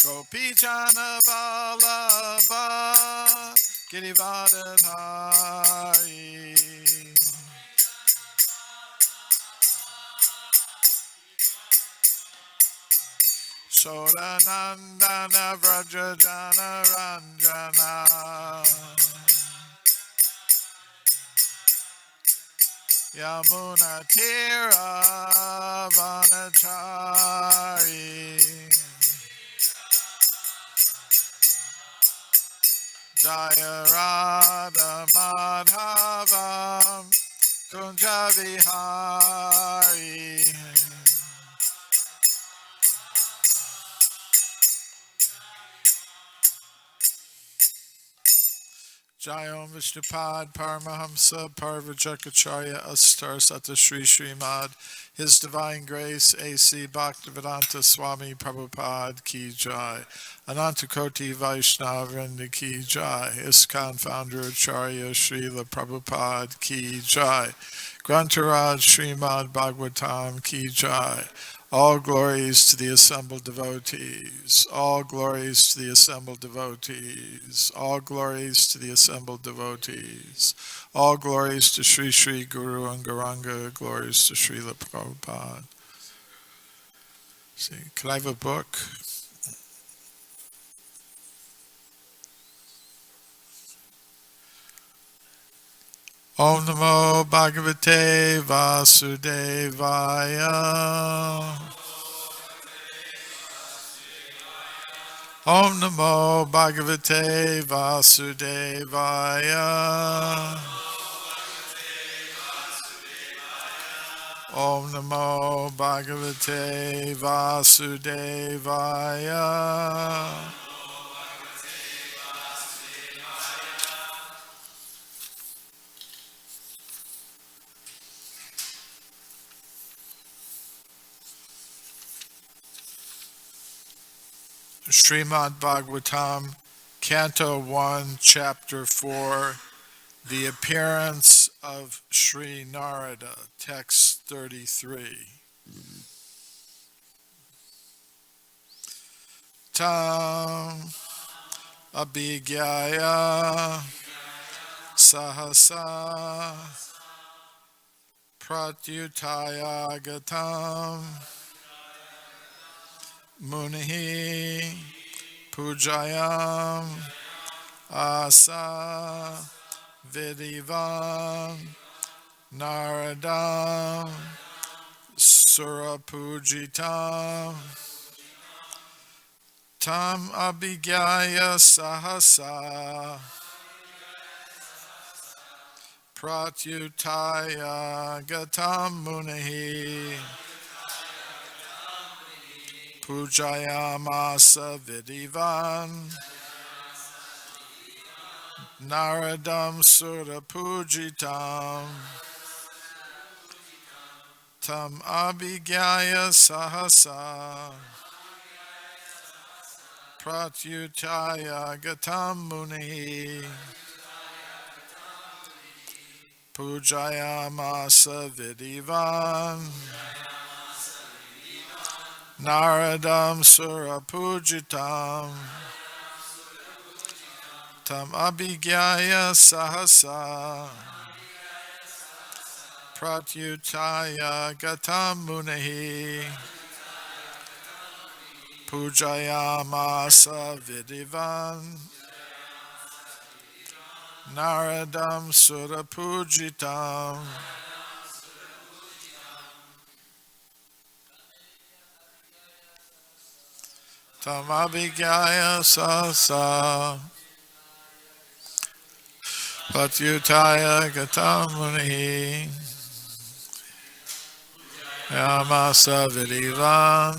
Gopichana Vallabha Girivardhari Sodanandana Vrajajana Ranjana Yamuna Tira Vanachari Jaya Radha Madhavam Kunja Vihari Jayom Vishnupad Paramahamsa Parvajakacharya Astar Sata Sri Srimad His Divine Grace A.C. Bhaktivedanta Swami Prabhupada Ki Jai Anantakoti Vaishnavrinda Ki Jai ISKCON Founder Acharya Srila Prabhupada Ki Jai Grantaraj Srimad Bhagavatam Ki Jai. All glories to the assembled devotees. All glories to the assembled devotees. All glories to the assembled devotees. All glories to Sri Sri Guru and Gauranga. Glories to Srila Prabhupada. See, could I have a book? Om Namo Bhagavate Vasudevaya. Om Namo Bhagavate Vasudevaya. Om Namo Bhagavate Vasudevaya. Srimad Bhagavatam, Canto 1, Chapter 4, The Appearance of Sri Narada, Text 33. Tam Abhigyaya Sahasa Pratyutaya Gatam Munihi Pujayam Asa Vidivam Naradam Surapujitam Tam Abhigyaya Sahasa Pratyutaya Gatam Munihi Pujayamasa Vidivan Naradam Sura Pujitam Tam Abhigyaya Sahasa Pratyutaya Gatam Muni Pujayamasa Vidivan Naradam Sura Pujitam Tam Abhigyaya Sahasa Pratyutaya Gatam Munihi Pujayamasa Vidivan Naradam Sura Pujitam Tam Abhigyaya Sahasa Pratyutaya Gatam Munihi Yamasa Vidivan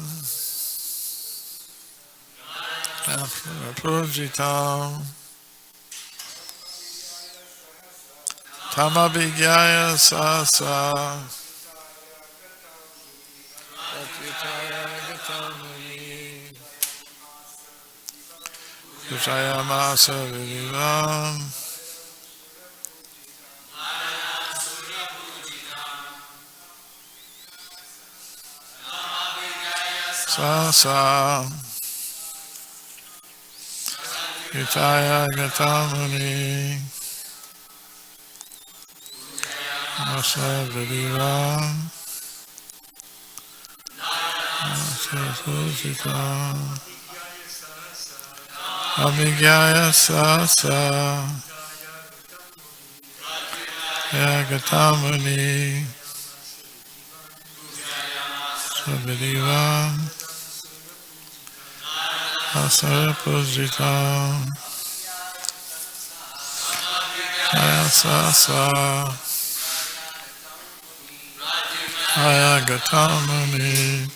Pujitam Tam Abhigyaya Sahasa Pratyutaya Gatam Munihi Pujayamasa Vidivan Sahasa Utaya Gatamuni Asa Vidiva Asa Abhigyaya Sasa Yagatamuni Savidiva Asa Pujitam Ayasasa Ayagatamuni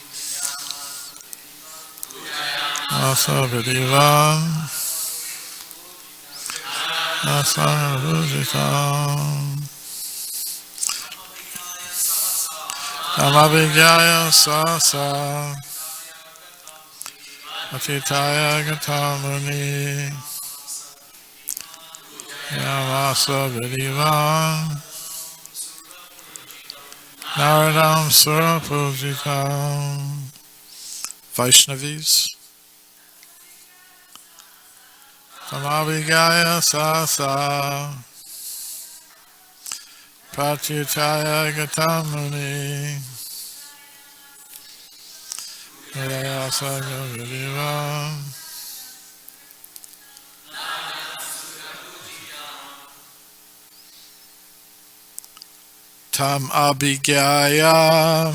Asa Vidiva Asa Pujitam Amabhigyaya Sasa Atitaya Gatamuni Yamasa Vidiva Naradam Surapujitam. Vaishnavis. Tamabhigaya Sasa Pratyutaya Gatamuni Yasa Vidiva Tam Abhigaya,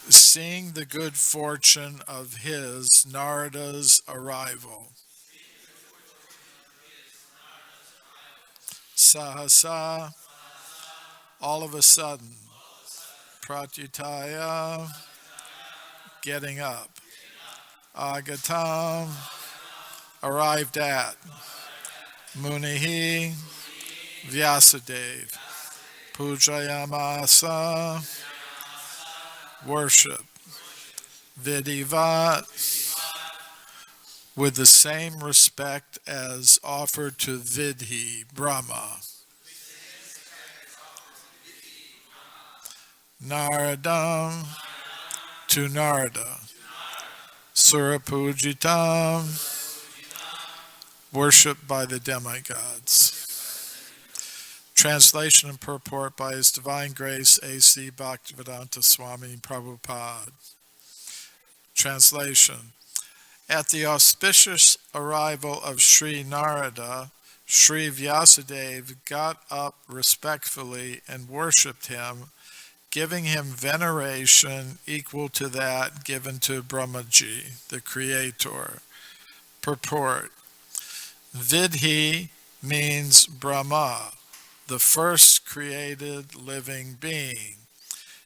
seeing the good fortune of his, Narada's arrival. Sahasa, all of a sudden. Pratyutaya, getting up. Agatam, arrived at. Munihi, Vyasadeva. Pujayamasa, worship. Vidivat, with the same respect as offered to Vidhi, Brahma. Naradam, to Narada. Surapujitam, worshipped by the demigods. Translation and purport by His Divine Grace A.C. Bhaktivedanta Swami Prabhupada. Translation. At the auspicious arrival of Sri Narada, Sri Vyasadeva got up respectfully and worshipped him, giving him veneration equal to that given to Brahmaji, the creator. Purport. Vidhi means Brahma, the first created living being.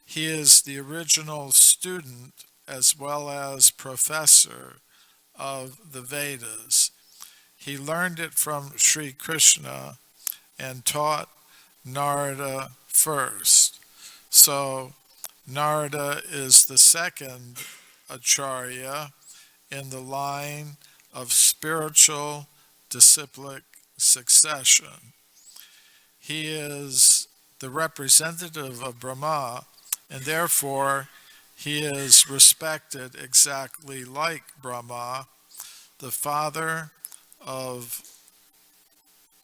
He is the original student as well as professor of the Vedas. He learned it from Sri Krishna and taught Narada first. So Narada is the second acharya in the line of spiritual disciplic succession. He is the representative of Brahma, and therefore he is respected exactly like Brahma, the father of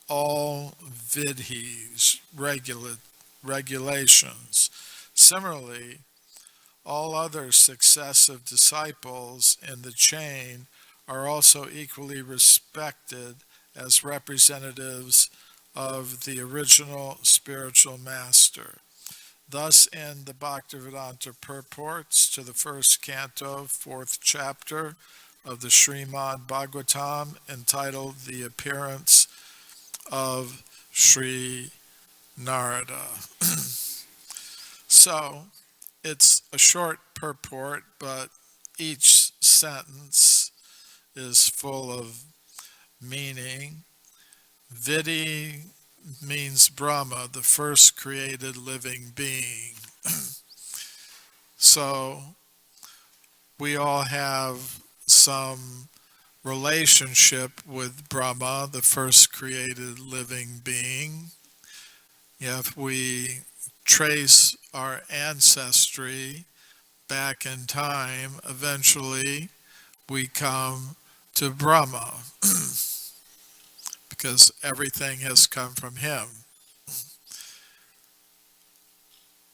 all vidhis, regulations. Similarly, all other successive disciples in the chain are also equally respected as representatives of the original spiritual master. Thus, in the Bhaktivedanta purports to the first canto, fourth chapter of the Srimad Bhagavatam, entitled The Appearance of Sri Narada. So, it's a short purport, but each sentence is full of meaning. Vidhi means Brahma, the first created living being. So we all have some relationship with Brahma, the first created living being. If we trace our ancestry back in time, eventually we come to Brahma, because everything has come from him.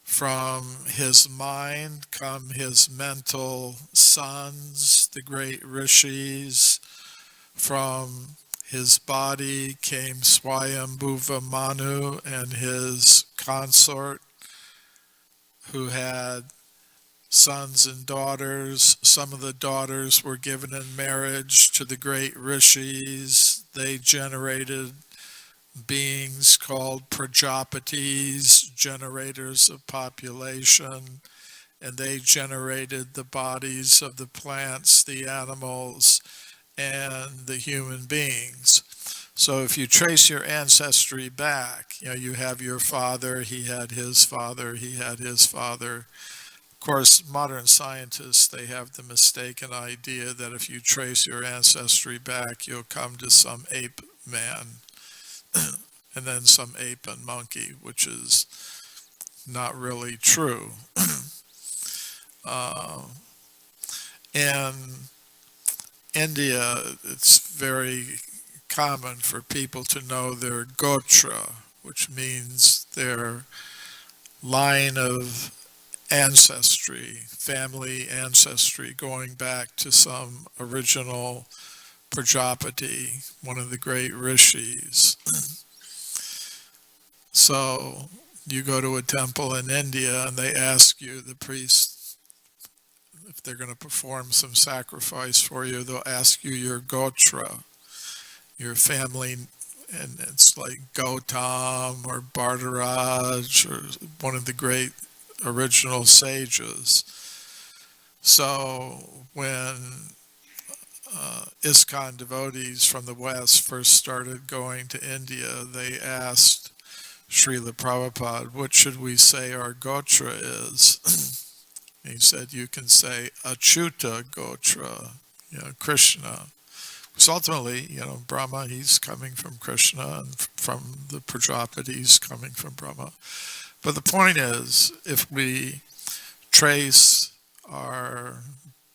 From his mind come his mental sons, the great rishis. From his body came Swayambhuva Manu and his consort, who had sons and daughters. Some of the daughters were given in marriage to the great rishis. They generated beings called Prajapatis, generators of population, and they generated the bodies of the plants, the animals, and the human beings. So if you trace your ancestry back, you have your father, he had his father, he had his father. Of course, modern scientists, they have the mistaken idea that if you trace your ancestry back, you'll come to some ape man and then some ape and monkey, which is not really true. In India, it's very common for people to know their gotra, which means their line of ancestry, family ancestry, going back to some original Prajapati, one of the great rishis. So you go to a temple in India and they ask you, the priest, if they're going to perform some sacrifice for you, they'll ask you your gotra, your family, and it's like Gautam or Bhartaraj or one of the great original sages. So when ISKCON devotees from the West first started going to India, they asked Srila Prabhupada, what should we say our gotra is? He said, you can say Achyuta gotra, Krishna. Because ultimately, Brahma, he's coming from Krishna, and from the Prajapatis coming from Brahma. But the point is, if we trace our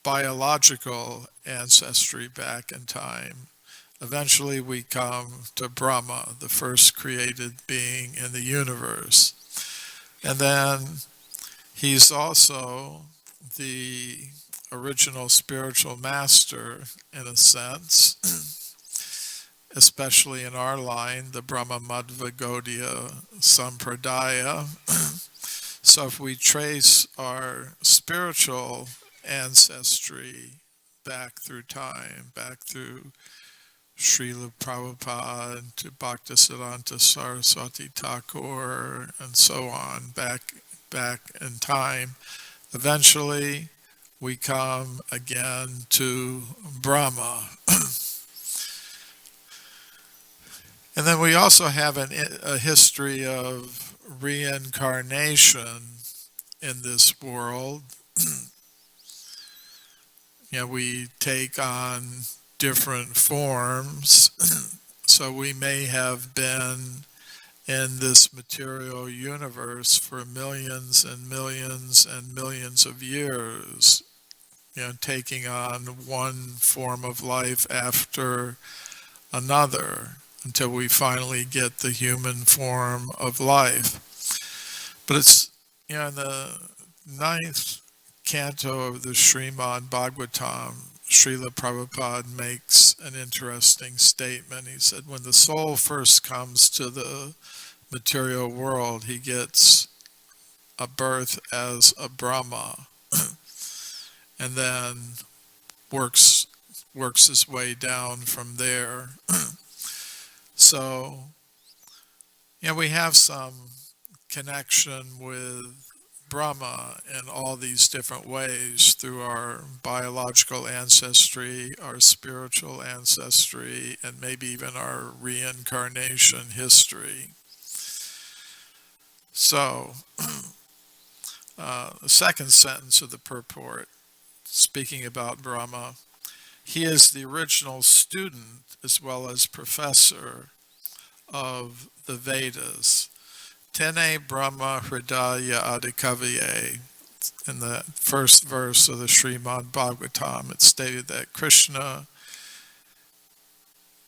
biological ancestry back in time, eventually we come to Brahma, the first created being in the universe. And then he's also the original spiritual master, in a sense, especially in our line, the Brahma Madhva Gaudiya Sampradaya. So if we trace our spiritual ancestry back through time, back through Srila Prabhupada to Bhaktisiddhanta Saraswati Thakur and so on, back in time, eventually we come again to Brahma. And then we also have a history of reincarnation in this world. We take on different forms. So we may have been in this material universe for millions and millions and millions of years, taking on one form of life after another until we finally get the human form of life. But it's, in the 9th canto of the Srimad Bhagavatam, Srila Prabhupada makes an interesting statement. He said, when the soul first comes to the material world, he gets a birth as a Brahma, and then works his way down from there. So, we have some connection with Brahma in all these different ways through our biological ancestry, our spiritual ancestry, and maybe even our reincarnation history. So, the second sentence of the purport, speaking about Brahma, he is the original student as well as professor of the Vedas. Tene Brahma Hridaya Adikaviye. In the first verse of the Srimad Bhagavatam, it stated that Krishna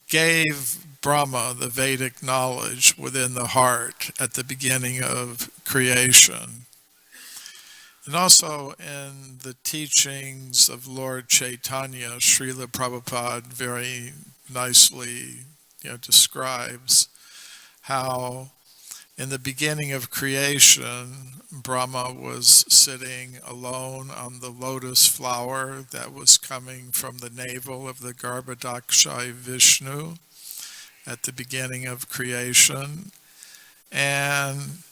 gave Brahma the Vedic knowledge within the heart at the beginning of creation. And also in the teachings of Lord Chaitanya, Srila Prabhupada very nicely describes how in the beginning of creation, Brahma was sitting alone on the lotus flower that was coming from the navel of the Garbhodakshai Vishnu at the beginning of creation. And,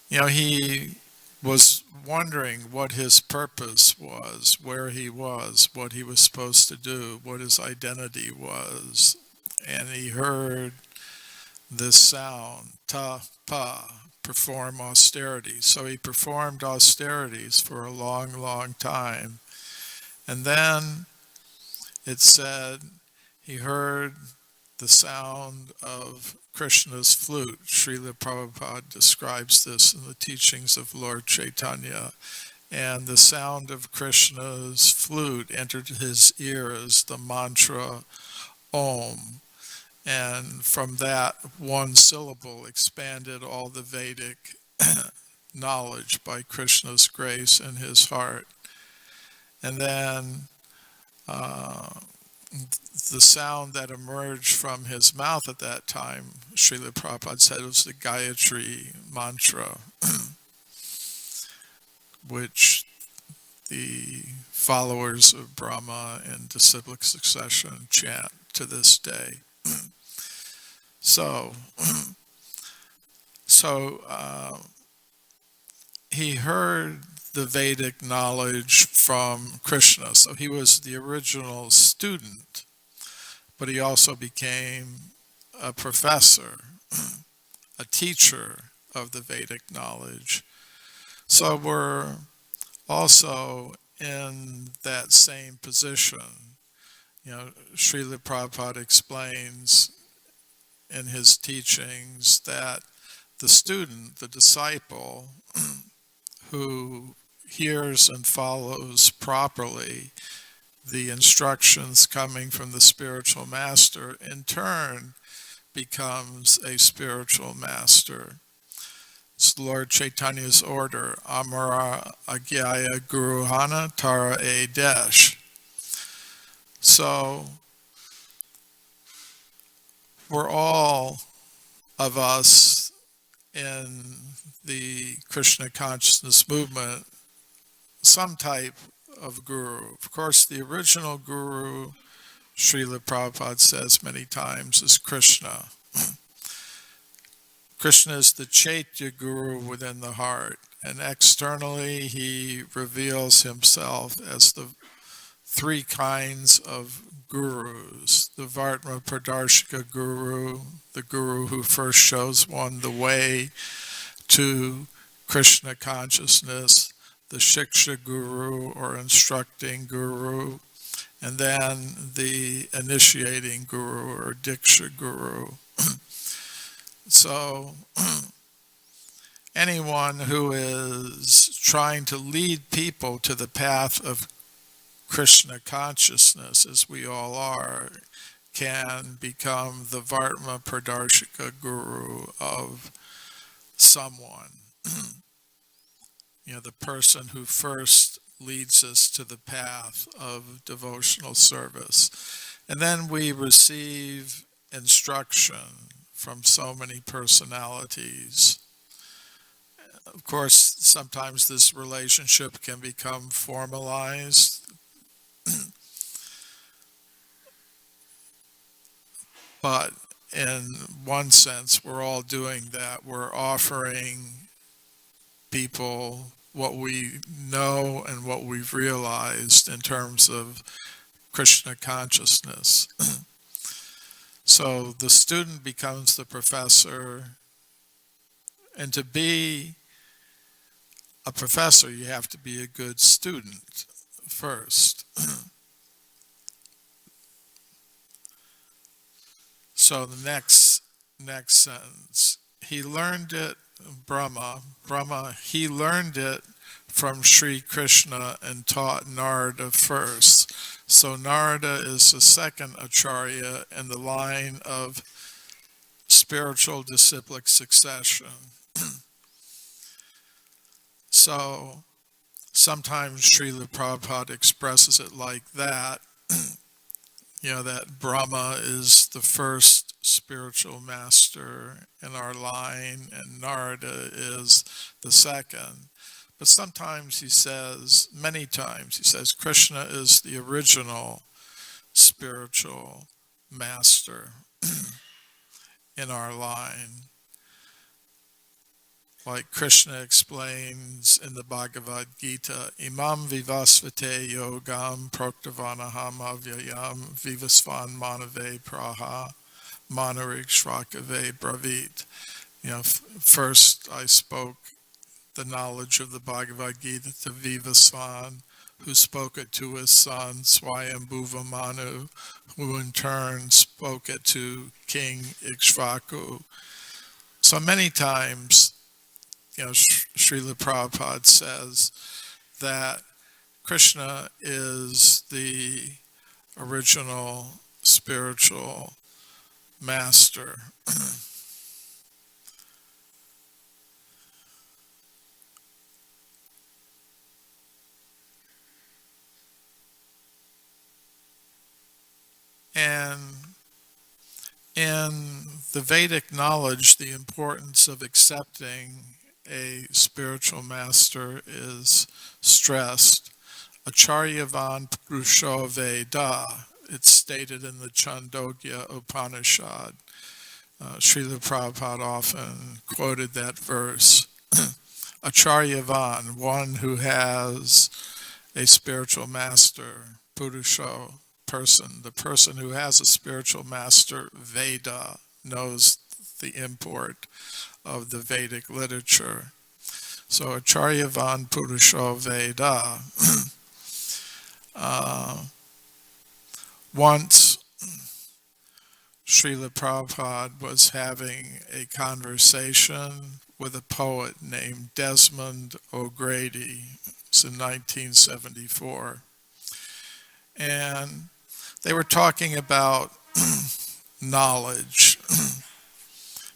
he was wondering what his purpose was, where he was, what he was supposed to do, what his identity was. And he heard this sound, ta, pa, perform austerity. So he performed austerities for a long, long time. And then it said he heard the sound of Krishna's flute. Srila Prabhupada describes this in the teachings of Lord Chaitanya. And the sound of Krishna's flute entered his ears, the mantra Om. And from that one syllable expanded all the Vedic knowledge by Krishna's grace in his heart. And then the sound that emerged from his mouth at that time, Srila Prabhupada said, was the Gayatri mantra, which the followers of Brahma in disciplic succession chant to this day. So he heard the Vedic knowledge from Krishna. So he was the original student, but he also became a professor, a teacher of the Vedic knowledge. So we're also in that same position. Srila Prabhupada explains in his teachings that the student, the disciple, who hears and follows properly the instructions coming from the spiritual master, in turn becomes a spiritual master. It's Lord Chaitanya's order, Amara Agyaya Guruhana Tara E Desh. So we're all of us in the Krishna consciousness movement some type of guru. Of course, the original guru, Srila Prabhupada says many times, is Krishna. Krishna is the Chaitya guru within the heart, and externally he reveals himself as the three kinds of gurus: the Vartma Pradarshika guru, the guru who first shows one the way to Krishna consciousness, the Shiksha guru or instructing guru, and then the initiating guru or Diksha guru. So anyone who is trying to lead people to the path of Krishna consciousness, as we all are, can become the Vartma Pradarshika guru of someone. The person who first leads us to the path of devotional service. And then we receive instruction from so many personalities. Of course, sometimes this relationship can become formalized. But in one sense, we're all doing that. We're offering people what we know and what we've realized in terms of Krishna consciousness. So the student becomes the professor, and to be a professor, you have to be a good student first. So the next sentence, he learned it, Brahma, he learned it from Sri Krishna and taught Narada first. So Narada is the second Acharya in the line of spiritual disciplic succession. So sometimes Srila Prabhupada expresses it like that, that Brahma is the first spiritual master in our line and Narada is the second. But sometimes he says, many times, he says Krishna is the original spiritual master in our line. Like Krishna explains in the Bhagavad Gita, Imam vivasvate yogam proktavanaham avyayam vivasvan manave praha manarik shrakave bravit. First I spoke the knowledge of the Bhagavad Gita to Vivasvan, who spoke it to his son Swayambhuva Manu, who in turn spoke it to King Ikshvaku. So many times, Srila Prabhupada says that Krishna is the original spiritual master. And in the Vedic knowledge, the importance of accepting a spiritual master is stressed. Acharyavan Purusho Veda, it's stated in the Chandogya Upanishad. Srila Prabhupada often quoted that verse. Acharyavan, one who has a spiritual master, Purusho, person, the person who has a spiritual master, Veda, knows the import of the Vedic literature. So Acharyavan Purusho Veda. Once Srila Prabhupada was having a conversation with a poet named Desmond O'Grady. It's in 1974. And they were talking about knowledge.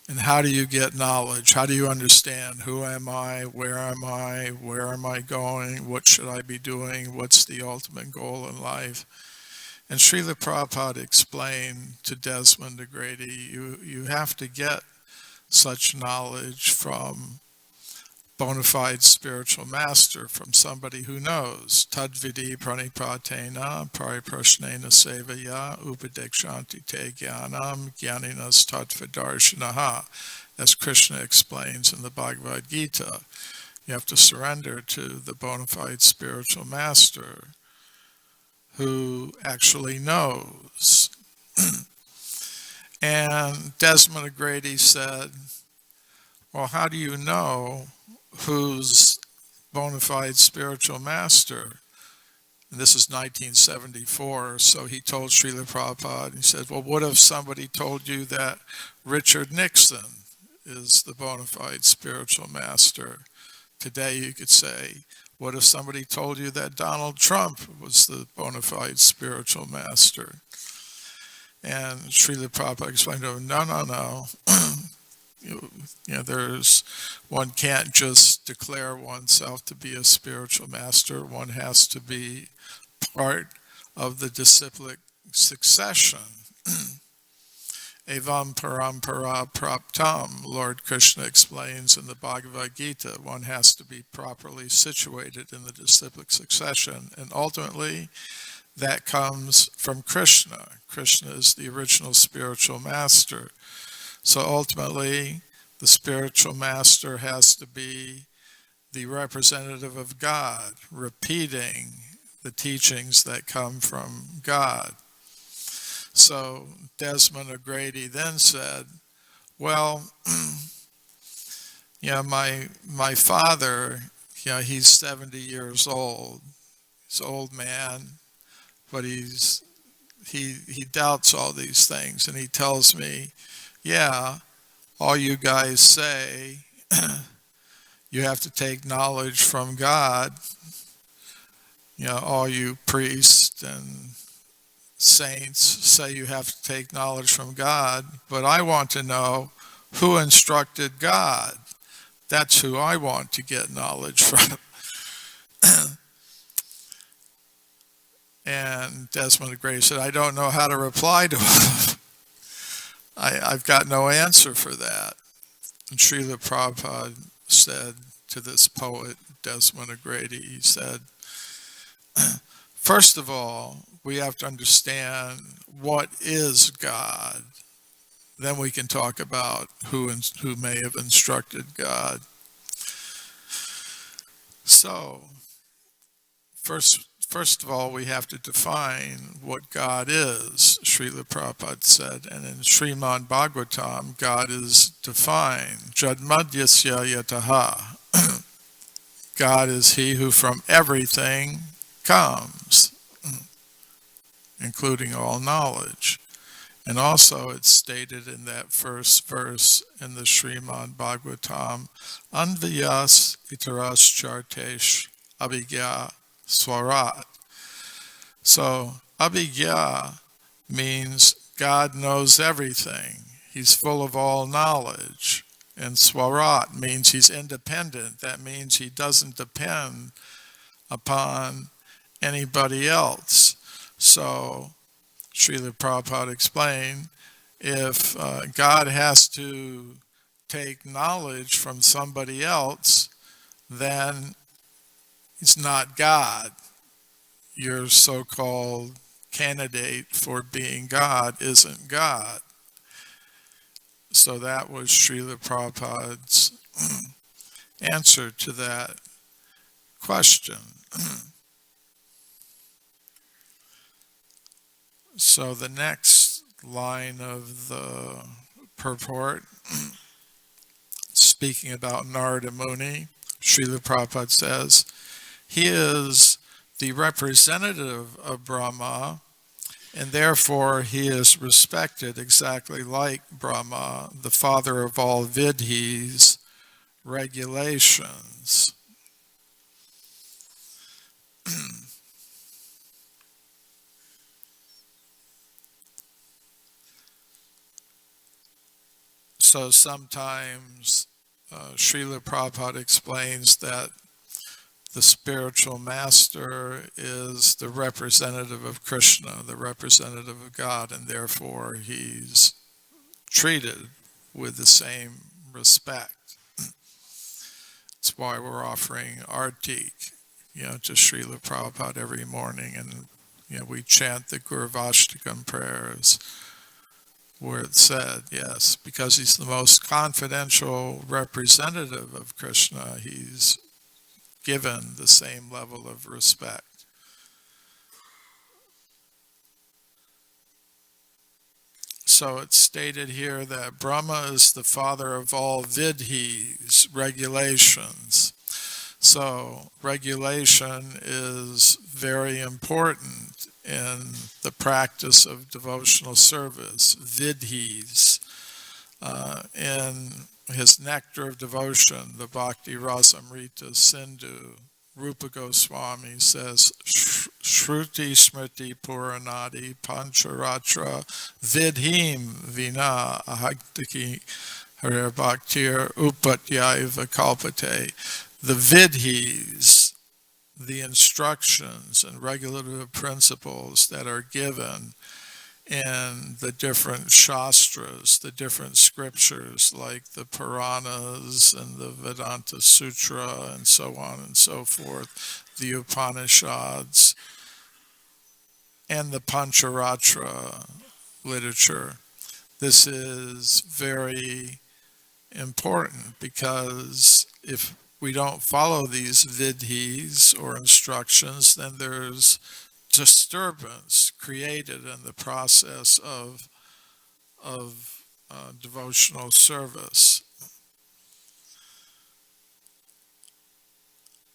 And how do you get knowledge? How do you understand? Who am I? Where am I? Where am I going? What should I be doing? What's the ultimate goal in life? And Srila Prabhupada explained to Desmond O'Grady, you have to get such knowledge from bona fide spiritual master, from somebody who knows. Tadvidi pranipratena pariprashnena sevaya upadekshanti te jnanam jnaninas tattvadarshanaha, as Krishna explains in the Bhagavad Gita. You have to surrender to the bona fide spiritual master who actually knows. And Desmond O'Grady said, well, how do you know who's bona fide spiritual master? And this is 1974, so he told Srila Prabhupada, he said, well, what if somebody told you that Richard Nixon is the bona fide spiritual master? Today you could say, what if somebody told you that Donald Trump was the bona fide spiritual master? And Srila Prabhupada explained to him, no. One can't just declare oneself to be a spiritual master. One has to be part of the disciplic succession. Evam parampara praptam, Lord Krishna explains in the Bhagavad Gita. One has to be properly situated in the disciplic succession. And ultimately, that comes from Krishna. Krishna is the original spiritual master. So ultimately, the spiritual master has to be the representative of God, repeating the teachings that come from God. So Desmond O'Grady then said, well, my father, he's 70 years old. He's an old man, but he doubts all these things, and he tells me, yeah, all you guys say, you have to take knowledge from God. All you priests and saints say you have to take knowledge from God, but I want to know who instructed God. That's who I want to get knowledge from. And Desmond Gray said, I don't know how to reply to him. I've got no answer for that. And Srila Prabhupada said to this poet, Desmond O'Grady, he said, first of all, we have to understand what is God. Then we can talk about who may have instructed God. So, first of all, we have to define what God is, Srila Prabhupada said. And in Srimad Bhagavatam, God is defined. Jadmadhyasya yataha. God is he who from everything comes, including all knowledge. And also it's stated in that first verse in the Srimad Bhagavatam, Anvayas itaras chartesh abhigya swarat. So abhigya means God knows everything. He's full of all knowledge. And swarat means he's independent. That means he doesn't depend upon anybody else. So Srila Prabhupada explained, if God has to take knowledge from somebody else, then he's not God. Your so-called candidate for being God isn't God. So that was Srila Prabhupada's answer to that question. So the next line of the purport, speaking about Narada Muni, Srila Prabhupada says, he is the representative of Brahma, and therefore he is respected exactly like Brahma, the father of all vidhis, regulations. So sometimes Srila Prabhupada explains that the spiritual master is the representative of Krishna, the representative of God, and therefore he's treated with the same respect. That's why we're offering artik, to Srila Prabhupada every morning, and we chant the Gurvashtakam prayers, where it said, yes, because he's the most confidential representative of Krishna, he's given the same level of respect. So it's stated here that Brahma is the father of all vidhis, regulations. So regulation is very important in the practice of devotional service, vidhis. In his Nectar of Devotion, the Bhakti Rasamrita Sindhu, Rupa Goswami says, Shruti Smriti Puranadi Pancharatra Vidhim Vina Ahaktaki Hare Bhaktir Upatyaiva Kalpate. The vidhis, the instructions and regulative principles that are given in the different shastras, the different scriptures like the Puranas and the Vedanta Sutra and so on and so forth, the Upanishads and the Pancharatra literature. This is very important because if we don't follow these vidhis or instructions, then there's disturbance created in the process of devotional service.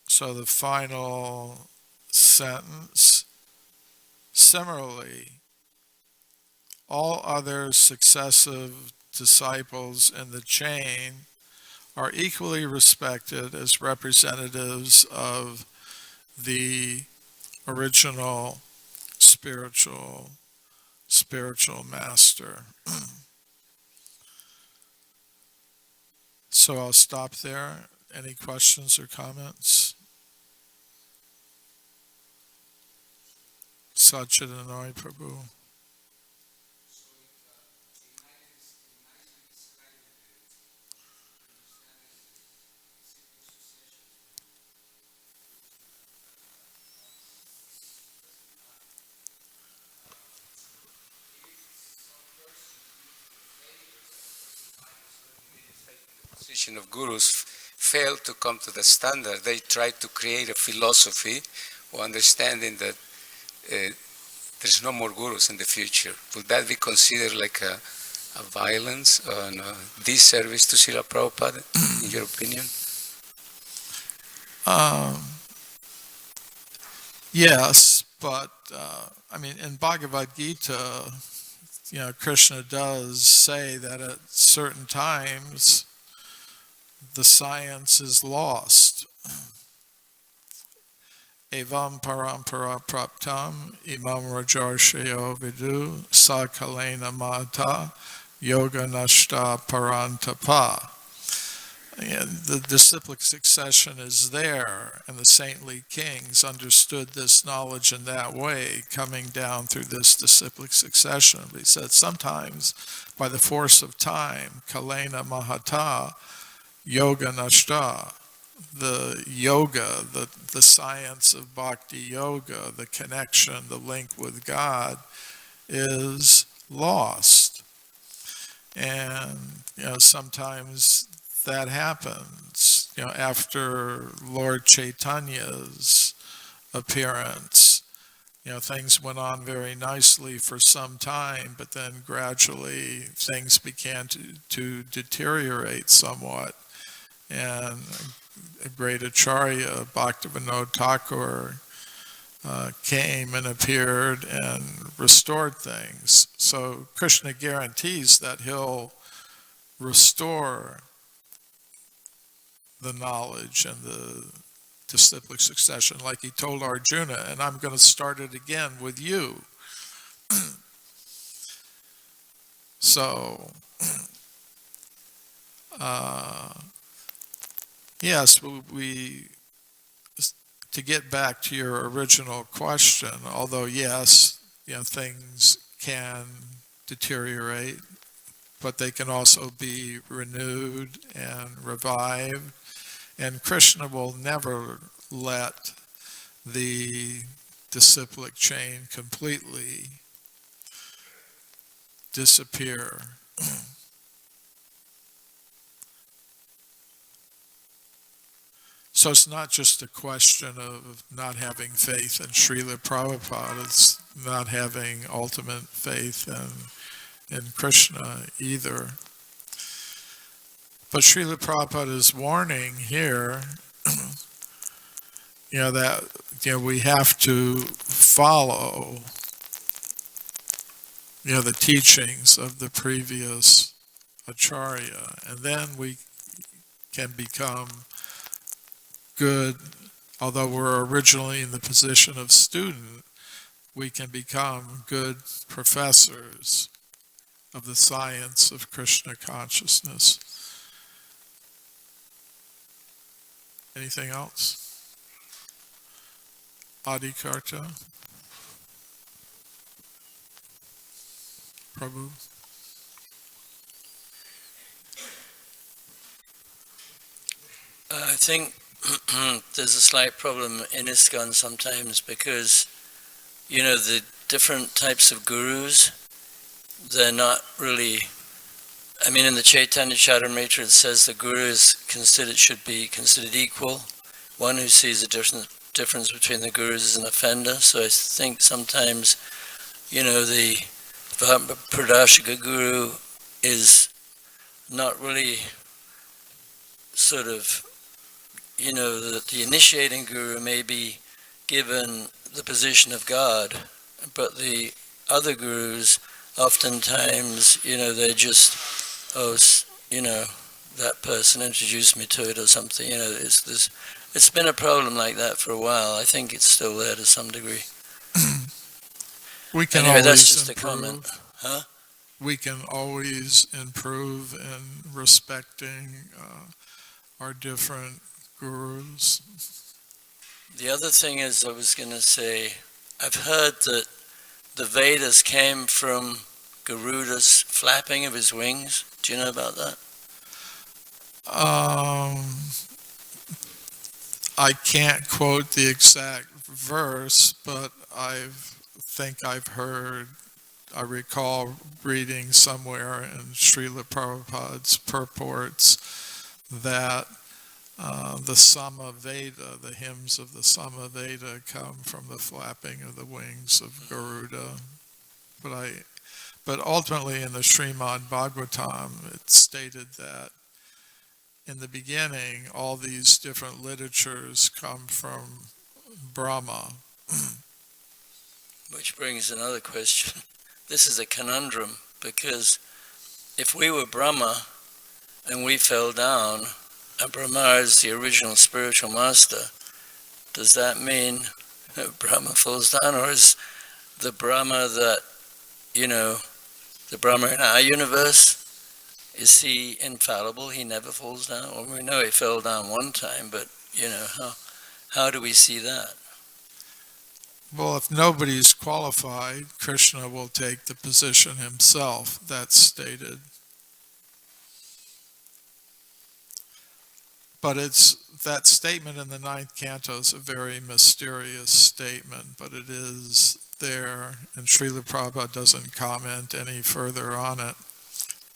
So the final sentence, similarly, all other successive disciples in the chain are equally respected as representatives of the original spiritual master. So I'll stop there. Any questions or comments? Satchidananda Prabhu. Position of gurus fail to come to the standard. They try to create a philosophy or understanding that there's no more gurus in the future. Would that be considered like a violence and a disservice to Srila Prabhupada, in your opinion? Yes, but in Bhagavad Gita, Krishna does say that at certain times the science is lost. Evam parampara praptam imam rajarshayo vidu sakalena mata yoga nashta parantapa. The disciplic succession is there, and the saintly kings understood this knowledge in that way, coming down through this disciplic succession. But he said sometimes, by the force of time, kalena mahata, yoga nashta, the yoga, the science of bhakti yoga, the connection, the link with God, is lost. And sometimes that happens. After Lord Chaitanya's appearance, things went on very nicely for some time, but then gradually things began to deteriorate somewhat. And a great Acharya, Bhaktivinoda Thakur, came and appeared and restored things. So Krishna guarantees that he'll restore the knowledge and the disciplic succession, like he told Arjuna, and I'm going to start it again with you. So, yes, to get back to your original question, although yes, things can deteriorate, but they can also be renewed and revived. And Krishna will never let the disciplic chain completely disappear. So it's not just a question of not having faith in Srila Prabhupada, it's not having ultimate faith in Krishna either. But Srila Prabhupada is warning here, that we have to follow, the teachings of the previous Acharya, and then we can become good. Although we're originally in the position of student, we can become good professors of the science of Krishna consciousness. Anything else? Adikarta? Prabhu? I think there's a slight problem in ISKCON sometimes because, the different types of gurus, they're not really, in the Chaitanya Charitamrita it says the guru should be considered equal. One who sees a difference between the gurus is an offender. So I think sometimes, the Pradashika guru is not really sort of, the initiating guru may be given the position of God, but the other gurus oftentimes, they're just, that person introduced me to it or something. It's been a problem like that for a while. I think it's still there to some degree. We can Anyway, that's always just a improve. comment. Huh? We can always improve in respecting our different gurus. The other thing is, I was going to say, I've heard that the Vedas came from Garuda's flapping of his wings. Do you know about that? I can't quote the exact verse, but I recall reading somewhere in Srila Prabhupada's purports that the Samaveda, the hymns of the Samaveda, come from the flapping of the wings of Garuda. But ultimately in the Srimad Bhagavatam, it's stated that in the beginning, all these different literatures come from Brahma. Which brings another question. This is a conundrum, because if we were Brahma and we fell down, and Brahma is the original spiritual master, does that mean that Brahma falls down, or is the Brahma that, the Brahma in our universe, is he infallible? He never falls down? Well, we know he fell down one time, but, how do we see that? Well, if nobody's qualified, Krishna will take the position himself. That's stated. But that statement in the 9th canto is a very mysterious statement, but it is there, and Srila Prabhupada doesn't comment any further on it,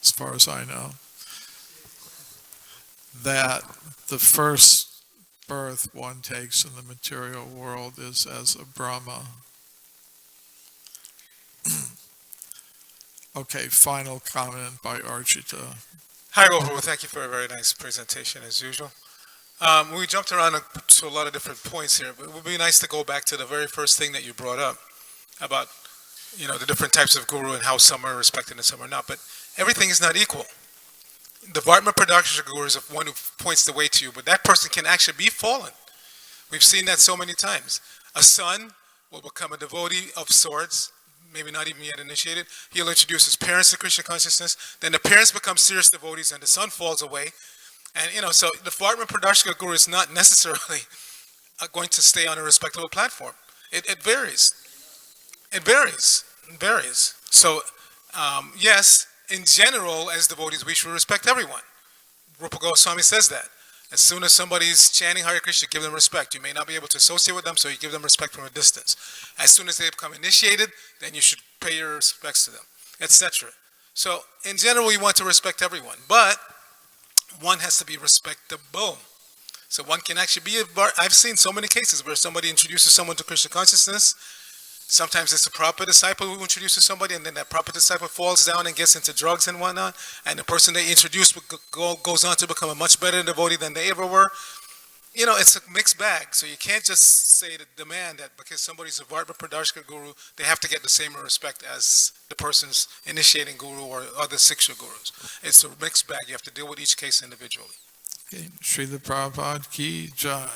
as far as I know. That the first birth one takes in the material world is as a Brahma. Okay, final comment by Archita. Hi, Prabhu. Thank you for a very nice presentation, as usual. We jumped around to a lot of different points here, but it would be nice to go back to the very first thing that you brought up about, the different types of guru and how some are respected and some are not. But everything is not equal. The Vartma Pradakshina guru is one who points the way to you, but that person can actually be fallen. We've seen that so many times. A son will become a devotee of sorts, maybe not even yet initiated. He'll introduce his parents to Krishna consciousness. Then the parents become serious devotees and the son falls away. And, so the Vartma Pradakshina guru is not necessarily going to stay on a respectable platform. It varies. It varies. So, yes, in general, as devotees, we should respect everyone. Rupa Goswami says that. As soon as somebody's chanting Hare Krishna, give them respect. You may not be able to associate with them, so you give them respect from a distance. As soon as they become initiated, then you should pay your respects to them, etc. So, in general, you want to respect everyone, but one has to be respectable. So one can actually be I've seen so many cases where somebody introduces someone to Krishna consciousness. Sometimes it's a proper disciple who introduces somebody, and then that proper disciple falls down and gets into drugs and whatnot, and the person they introduced goes on to become a much better devotee than they ever were. It's a mixed bag, so you can't just say to demand that because somebody's a Vartma Pradakshina guru, they have to get the same respect as the person's initiating guru or other Siksha gurus. It's a mixed bag. You have to deal with each case individually. Okay, Srila Prabhupada ki jai.